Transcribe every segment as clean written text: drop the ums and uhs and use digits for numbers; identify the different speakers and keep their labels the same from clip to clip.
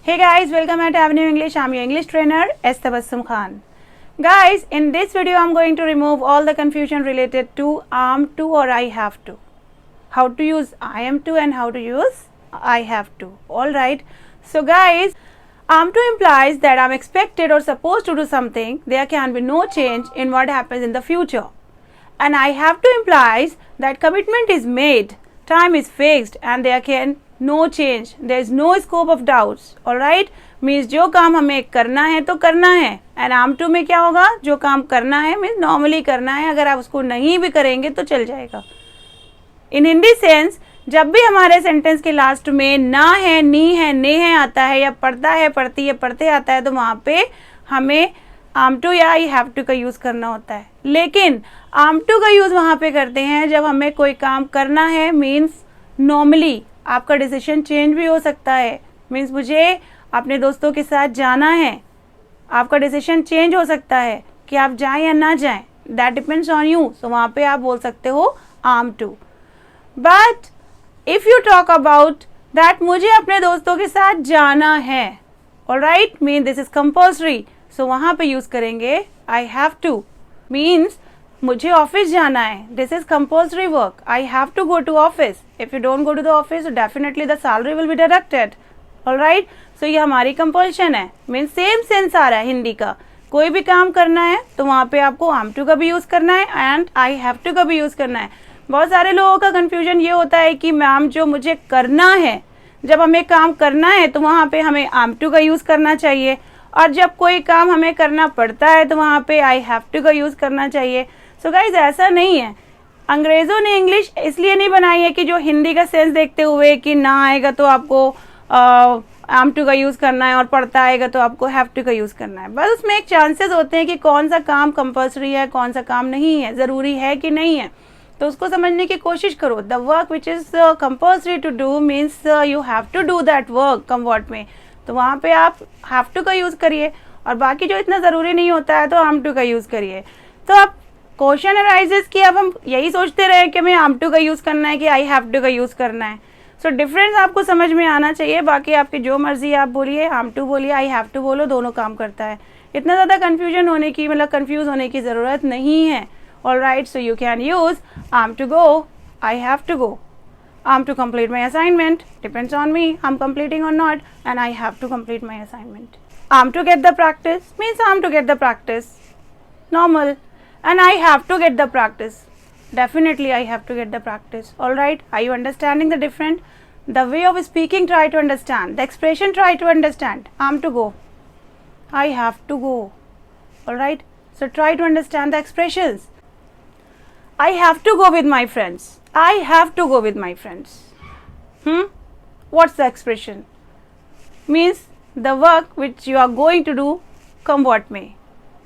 Speaker 1: Hey guys, welcome at Avenue English. I'm your English trainer, S. Tabassum Khan. Guys, in this video I'm going to remove all the confusion related to am to or I have to. How to use I am to and how to use I have to. Alright. So guys, am to implies that I'm expected or supposed to do something. There can be no change in what happens in the future. And I have to implies that commitment is made, time is fixed and there can no change, there is no scope of doubts. Alright, means जो काम हमें करना है तो करना है. And आम to में क्या होगा, जो काम करना है मीन्स नॉर्मली करना है, अगर आप उसको नहीं भी करेंगे तो चल जाएगा. इन हिंदी सेंस जब भी हमारे सेंटेंस के लास्ट में ना है, नी है, ने है आता है या पढ़ता है, पढ़ती है, पढ़ते आता है तो वहाँ पे हमें आम टू या आई हैव टू का यूज़ करना होता है. लेकिन आम टू का यूज़ वहाँ पे करते हैं जब हमें कोई काम करना है. मीन्स नॉर्मली आपका डिसीजन चेंज भी हो सकता है. मीन्स मुझे अपने दोस्तों के साथ जाना है, आपका डिसीजन चेंज हो सकता है कि आप जाएं या ना जाएं. That depends on you. So वहाँ पे आप बोल सकते हो am to. But if you talk about that मुझे अपने दोस्तों के साथ जाना है, alright, mean this is compulsory. So वहाँ पे यूज़ करेंगे आई हैव टू. मीन्स मुझे ऑफिस जाना है, this is compulsory work, I have to go to office. If you don't go to the office definitely the salary will be deducted. Alright, सो ये हमारी compulsion है. Means same sense आ रहा है हिंदी का. कोई भी काम करना है तो वहाँ पे आपको आम टू का भी यूज़ करना है एंड आई हैव टू का भी यूज़ करना है. बहुत सारे लोगों का कन्फ्यूजन ये होता है कि मैम जो मुझे करना है, जब हमें काम करना है तो वहाँ पे हमें आम टू का यूज़ करना चाहिए, और जब कोई काम हमें करना पड़ता है तो वहाँ पे आई हैव टू का यूज़ करना चाहिए. सो गाइज ऐसा नहीं है. अंग्रेज़ों ने इंग्लिश इसलिए नहीं बनाई है कि जो हिंदी का सेंस देखते हुए कि ना आएगा तो आपको आम टू का यूज़ करना है और पढ़ता आएगा तो आपको हैव टू का यूज़ करना है. बस उसमें एक चांसेस होते हैं कि कौन सा काम कंपल्सरी है, कौन सा काम नहीं है, ज़रूरी है कि नहीं है. तो उसको समझने की कोशिश करो. The work which is compulsory to do means you have to do that work कम वर्ड में, तो वहाँ पे आप हैव टू का यूज़ करिए. और बाकी जो इतना ज़रूरी नहीं होता है तो आम टू का यूज़ करिए. तो अब क्वेश्चन अराइजेस कि अब हम यही सोचते रहे कि हमें आम टू का यूज़ करना है कि आई हैव टू का यूज़ करना है. सो डिफरेंस आपको समझ में आना चाहिए. बाकी आपकी जो मर्जी आप बोलिए, आम टू बोलिए, आई हैव टू बोलो, दोनों काम करता है. इतना ज़्यादा कन्फ्यूजन होने की, मतलब कन्फ्यूज़ होने की ज़रूरत नहीं है. Alright, so you can use am to go, I have to go. Am to complete my assignment depends on me, I'm completing or not, and I have to complete my assignment. Am to get the practice means I'm to get the practice, normal, and I have to get the practice. Definitely I have to get the practice. Alright, are you understanding the difference? The way of speaking, try to understand. The expression, try to understand. Am to go, I have to go. Alright, so try to understand the expressions. I have to go with my friends. I have to go with my friends. What's the expression? Means the work which you are going to do come what may.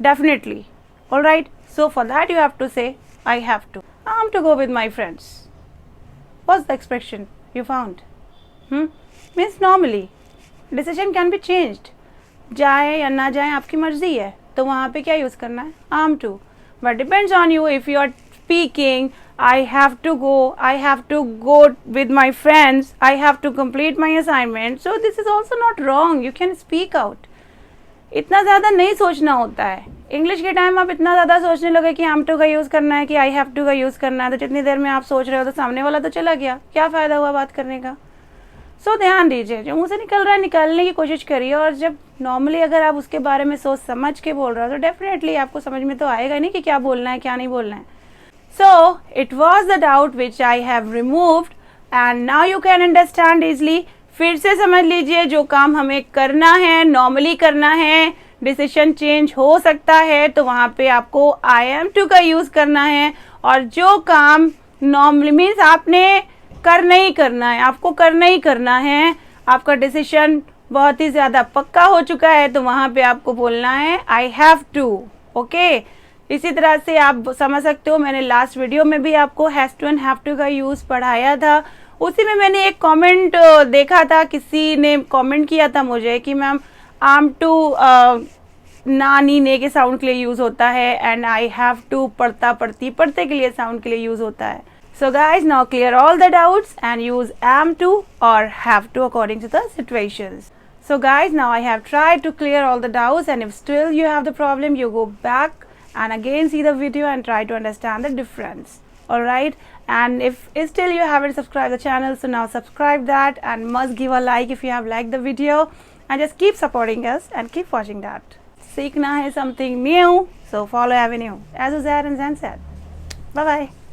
Speaker 1: Definitely. Alright. So for that you have to say I have to. I am to go with my friends. What's the expression you found? Means normally decision can be changed. जाए या ना जाए आपकी मर्जी है, तो वहाँ पे क्या यूज़ करना है, am to. But depends on you. If you are speaking I have to go with my friends, I have to complete my assignment, so this is also not wrong. You can speak out. इतना ज़्यादा नहीं सोचना होता है. English के time आप इतना ज़्यादा सोचने लगे कि am to का यूज़ करना है कि I have to का यूज़ करना है, तो जितनी देर में आप सोच रहे हो तो सामने वाला तो चला गया. क्या फ़ायदा हुआ बात करने का. सो ध्यान दीजिए, जो मुँह से निकल रहा है निकालने की कोशिश करिए. और जब नॉर्मली अगर आप उसके बारे में सोच समझ के बोल रहे हो तो डेफिनेटली आपको समझ में तो आएगा नहीं कि क्या बोलना है क्या नहीं बोलना है. So it was the doubt which I have removed and now you can understand easily. फिर से समझ लीजिए, जो काम हमें करना है, नॉर्मली करना है, डिसीजन चेंज हो सकता है, तो वहाँ पे आपको आई एम टू का यूज़ करना है. और जो काम नॉर्मली मीन्स आपने करना ही करना है, आपको करना ही करना है, आपका डिसीजन बहुत ही ज़्यादा पक्का हो चुका है, तो वहाँ पे आपको बोलना है आई हैव टू. ओके, इसी तरह से आप समझ सकते हो, मैंने लास्ट वीडियो में भी आपको has to and have to का यूज़ पढ़ाया था. उसी में मैंने एक कमेंट देखा था, किसी ने कमेंट किया था मुझे कि मैम आम टू ना नी ने के साउंड के लिए यूज़ होता है एंड आई हैव टू पढ़ता पढ़ती पढ़ते के लिए साउंड के लिए यूज़ होता है. So guys, now clear all the doubts and use am to or have to according to the situations. So guys, now I have tried to clear all the doubts, and if still you have the problem, you go back and again see the video and try to understand the difference. Alright, and if still you haven't subscribed the channel, so now subscribe that and must give a like if you have liked the video, and just keep supporting us and keep watching that. सीखना है something new, so follow Avenue. As Uzair and Zen said. Bye bye.